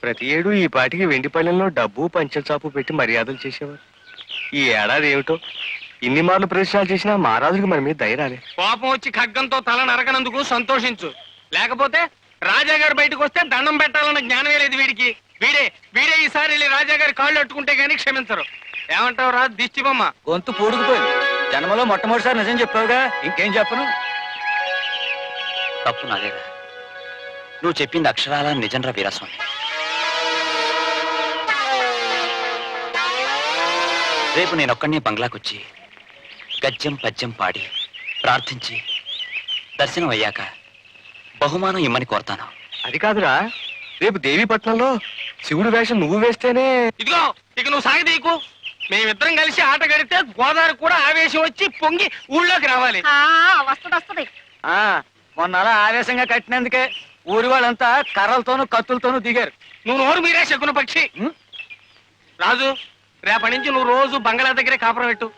ప్రతి ఏడు ఈ పాటికి వెండిపల్లెంలో డబ్బు పంచచాపు పెట్టి మర్యాదలు చేసేవారు. ఈ ఏడాది ఏమిటో ఇన్ని మార్లు ప్రదర్శనలు చేసినా మహారాజుకి మన మీద ధైర్యాలే. కోపం వచ్చి ఖడ్గంతో తల నరకనందుకు సంతోషించు. లేకపోతే రాజాగారు బయటకు వస్తే దండం పెట్టాలన్న జ్ఞానమే లేదు వీడికి. వీడే ఈసారి వెళ్ళి రాజాగారి కాళ్ళు అట్టుకుంటే గానీ క్షమించరు. ఏమంటావు రా దిష్టిబొమ్మ? గొంతు పూడుకుపోయింది. జన్మలో మొట్టమొదటిసారి నిజం చెప్పావుగా, ఇంకేం చెప్పను. తప్పు నాదేరా. నువ్వు చెప్పింది అక్షరాల నిజంరా వీరాస్వామి. రేపు నేనొక్కడిని బంగ్లాకొచ్చి గద్యం పద్యం పాడి ప్రార్థించి దర్శనం అయ్యాక బహుమానం ఇమ్మని కోరతాను. అది కాదురా, రేపు దేవీపట్నంలో శివుడు వేషం నువ్వు వేస్తేనే. ఇదిగో ఇక నువ్వు సాగదీకు. మేమిద్దరం కలిసి ఆట గడితే గోదావరి కూడా ఆవేశం వచ్చి పొంగి ఊళ్ళోకి రావాలి. వస్తుంది. మొన్న అలా ఆవేశంగా కట్టినందుకే ఊరి వాళ్ళంతా కర్రలతోనూ కత్తులతోనూ దిగారు. నువ్వు నోరు మీరే శకున పక్షి. రాజు, రేపటి నుంచి నువ్వు రోజు బంగ్లా దగ్గరే కాపురం పెట్టు.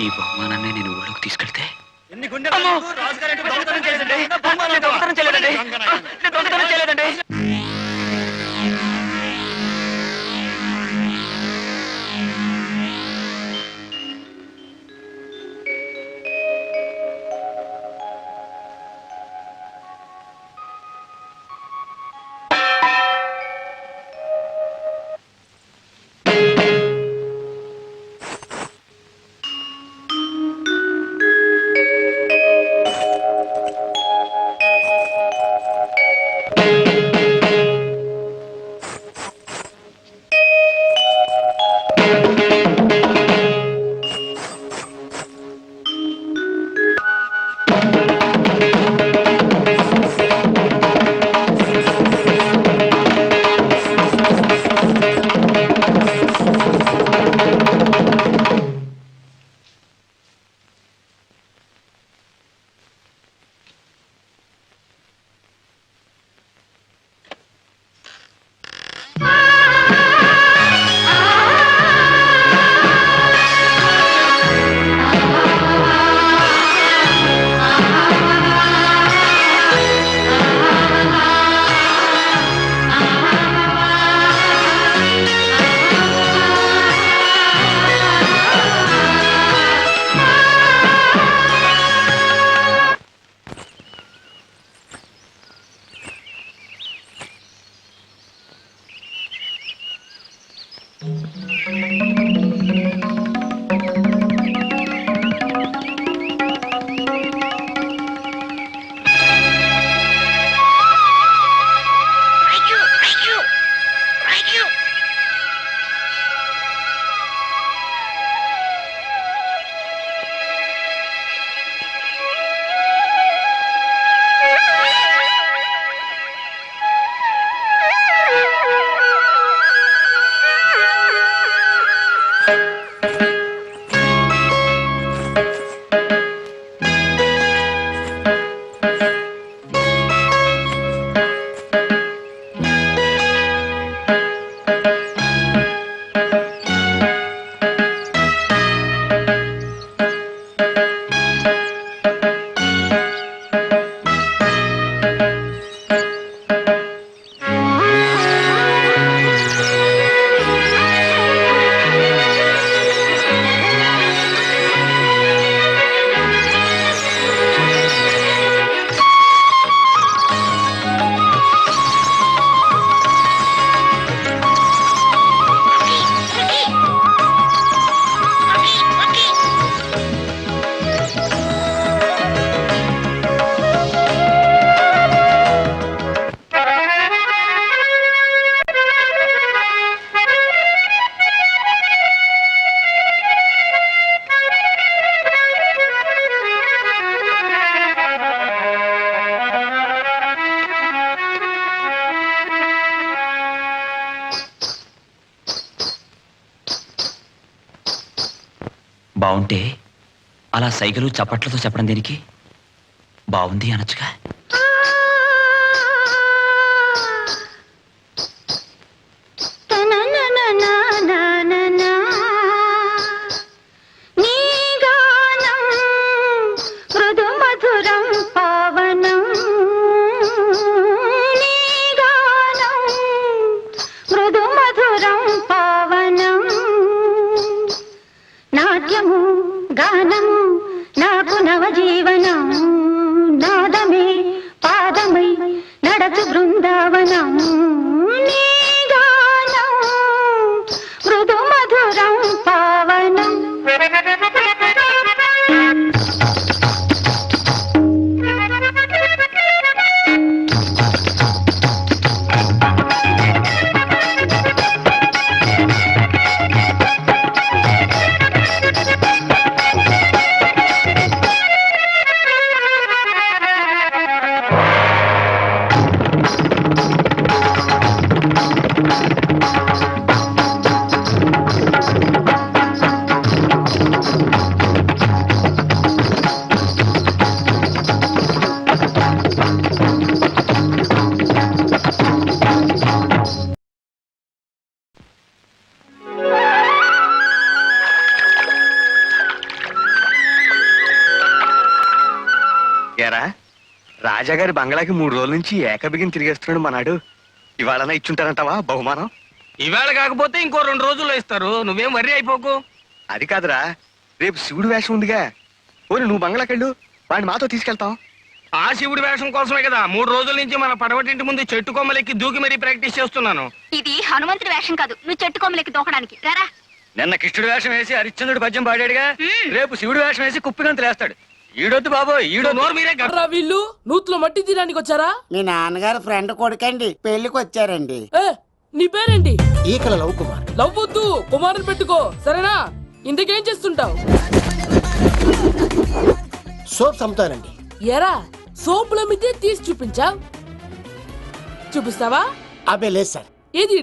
ఈ బహుమానాన్ని నేను ఊళ్ళోకి తీసుకెళ్తే బాగుంటే అలా సైగలు చప్పట్లతో చెప్పడం దేనికి? బాగుంది అనొచ్చుగా. గానము నాకు నవజీవనం నాదమే పాదమై నడచు బృందావనం నీ గానం మృదు మధురం పావనం. ఎరా రాజాగారి బంగ్లాకి 3 రోజుల నుంచి ఏకబిగిని తిరిగేస్తున్నాడు మనాడు. ఇవాళనా ఇచ్చుంటారంటావా బహుమానం? ఈవేళ కాకపోతే ఇంకో 2 రోజుల్లో ఇస్తారు. నువ్వేం వర్రీ అయిపోకు. అది కాదురా, రేపు శివుడి వేషం ఉందిగా. పోనీ నువ్వు బంగ్లాకెళ్ళు, వాడిని మాతో తీసుకెళ్తాం. ఆ శివుడి వేషం కోసమే కదా 3 రోజుల నుంచి మన పడవటింటి ముందు చెట్టు కొమ్మలెక్కి దూకి మరీ ప్రాక్టీస్ చేస్తున్నాను. ఇది హనుమంతుడి వేషం కాదు, నువ్వు చెట్టు కొమ్మలకి దూకడానికి రారా. నిన్న కృష్ణుడి వేషం వేసి హరిశ్చంద్రుడు పద్యం పాడాడుగా, రేపు శివుడి వేషం వేసి కుప్పిగంతులు వేస్తాడు. ఈడొద్దు బాబో, నోరు మీరే గ- రా వీళ్ళు నూతులో మట్టి తీయడానికి వచ్చారా? మీ నాన్నగారు ఫ్రెండ్ కొడుకండి, పెళ్లికి వచ్చారండి. ఏ నీ పేరేంటి? ఈకల లవ్ కుమార్. లవ్ వద్దు, కుమారుని పెట్టుకో సరేనా? ఇంతకేం చేస్తుంటావు? సోప్స్ అమ్ముతానండి. ఎరా సోపుల మీద తీసి చూపించావు, చూపిస్తావా? అబ్బే లేదు సార్. ఏది